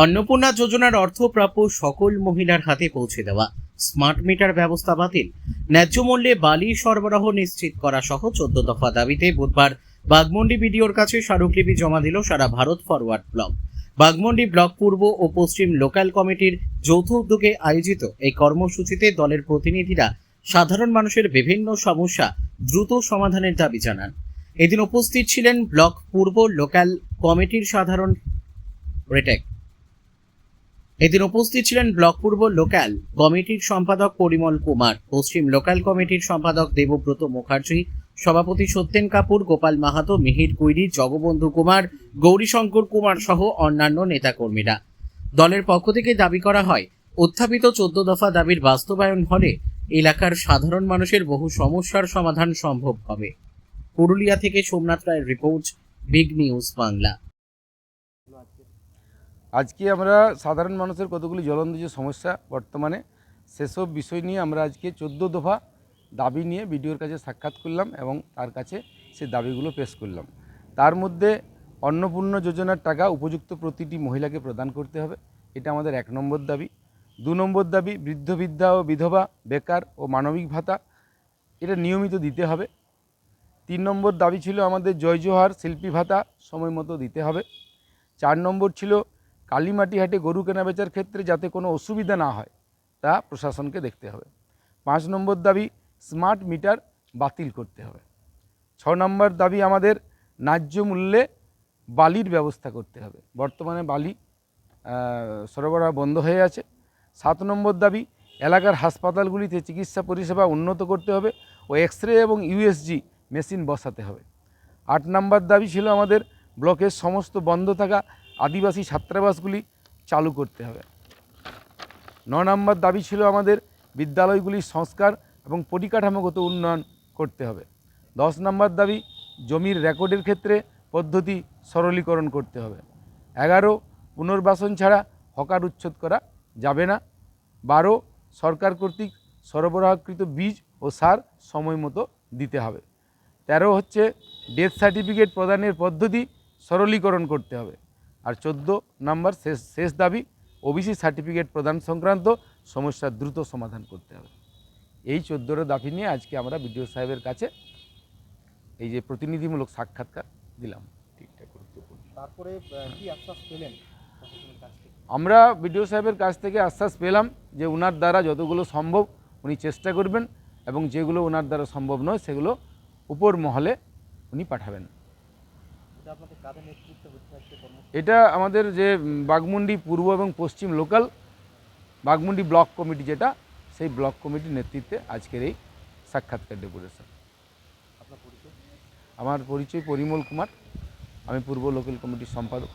অন্নপূর্ণা যোজনার অর্থ প্রাপ্য সকল মহিলার হাতে পৌঁছে দেওয়া, স্মার্ট মিটার ব্যবস্থা বাতিল, ন্যায্য মূল্যে বালি সরবরাহ নিশ্চিত করা সহ 14 দফা দাবিতে বুধবার বাঘমুন্ডি বিডিওর কাছে স্মারকলিপি জমা দিল সারা Bharat Forward Bloc. Baghmundi block পূর্ব ও পশ্চিম লোকাল কমিটির যৌথ উদ্যোগে আয়োজিত এই কর্মসূচিতে দলের প্রতিনিধিরা সাধারণ মানুষের বিভিন্ন সমস্যা দ্রুত সমাধানের দাবি জানান। এদিন উপস্থিত ছিলেন ব্লক পূর্ব লোকাল কমিটির সাধারণ ব্লক পূর্ব লোকাল কমিটির সম্পাদক পরিমল কুমার, পশ্চিম লোকাল কমিটির সম্পাদক দেবব্রত মুখার্জি, সভাপতি সত্যেন কাপুর, গোপাল মাহাতো, মিহির কুইরি, জগবন্ধু কুমার, গৌরীশঙ্কর কুমার সহ অন্যান্য নেতাকর্মীরা। দলের পক্ষ থেকে দাবি করা হয়, উত্থাপিত 14 দফা দাবির বাস্তবায়ন হলে এলাকার সাধারণ মানুষের বহু সমস্যার সমাধান সম্ভব হবে। পুরুলিয়া থেকে সোমনাথ রায়ের রিপোর্ট, বিগ নিউজ বাংলা। আজকে আমরা সাধারণ মানুষের কতগুলি জ্বলন্ত যে সমস্যা বর্তমানে, সেসব বিষয় নিয়ে আমরা আজকে 14 দফা দাবি নিয়ে বিডিওর কাছে সাক্ষাৎ করলাম এবং তার কাছে সে দাবিগুলো পেশ করলাম। তার মধ্যে অন্নপূর্ণা যোজনার টাকা উপযুক্ত প্রতিটি মহিলাকে প্রদান করতে হবে, এটা আমাদের 1 নম্বর দাবি। 2 নম্বর দাবি, বৃদ্ধ বৃদ্ধা ও বিধবা, বেকার ও মানবিক ভাতা এটা নিয়মিত দিতে হবে। 3 নম্বর দাবি ছিল আমাদের জয় জোহার শিল্পী ভাতা সময় মতো দিতে হবে। 4 নম্বর ছিল কালীমাটি হাটে গরু কেনা বেচার ক্ষেত্রে যাতে কোনো অসুবিধা না হয় তা প্রশাসনকে দেখতে হবে। 5 নম্বর দাবি, স্মার্ট মিটার বাতিল করতে হবে। 6 নম্বর দাবি আমাদের ন্যায্য মূল্যে বালির ব্যবস্থা করতে হবে, বর্তমানে বালি সরবরাহ বন্ধ হয়ে আছে। 7 নম্বর দাবি, এলাকার হাসপাতালগুলিতে চিকিৎসা পরিষেবা উন্নত করতে হবে ও এক্স-রে এবং ইউএসজি মেশিন বসাতে হবে। 8 নম্বর দাবি ছিল আমাদের ব্লকের সমস্ত বন্ধ থাকা আদিবাসী ছাত্রাবাসগুলি চালু করতে হবে। 9 নম্বর দাবি ছিল আমাদের বিদ্যালয়গুলির সংস্কার এবং পরিকাঠামোগত উন্নয়ন করতে হবে। 10 নম্বর দাবি, জমির রেকর্ডের ক্ষেত্রে পদ্ধতি সরলীকরণ করতে হবে। 11 পুনর্বাসন ছাড়া হকার উচ্ছেদ করা যাবে না। 12 সরকার কর্তৃক সরবরাহকৃত বীজ ও সার সময় মতো দিতে হবে। 13 হচ্ছে ডেথ সার্টিফিকেট প্রদানের পদ্ধতি সরলীকরণ করতে হবে। আর 14 নম্বর শেষ দাবি, ওবিসি সার্টিফিকেট প্রদান সংক্রান্ত সমস্যার দ্রুত সমাধান করতে হবে। এই 14 দাবি নিয়ে আজকে আমরা বিডিও সাহেবের কাছে এই যে প্রতিনিধিমূলক সাক্ষাৎকার দিলাম। ঠিকঠাক গুরুত্বপূর্ণ। তারপরে কি আশ্বাস পেলেন? আমরা বিডিও সাহেবের কাছ থেকে আশ্বাস পেলাম যে ওনার দ্বারা যতগুলো সম্ভব উনি চেষ্টা করবেন এবং যেগুলো ওনার দ্বারা সম্ভব নয় সেগুলো উপর মহলে উনি পাঠাবেন। এটা আমাদের যে বাঘমুন্ডি পূর্ব এবং পশ্চিম লোকাল বাঘমুন্ডি ব্লক কমিটি, যেটা সেই ব্লক কমিটির নেতৃত্বে আজকের এই সাক্ষাৎকার ডেপুটেশন। আমার পরিচয় পরিমল কুমার, আমি পূর্ব লোকাল কমিটির সম্পাদক।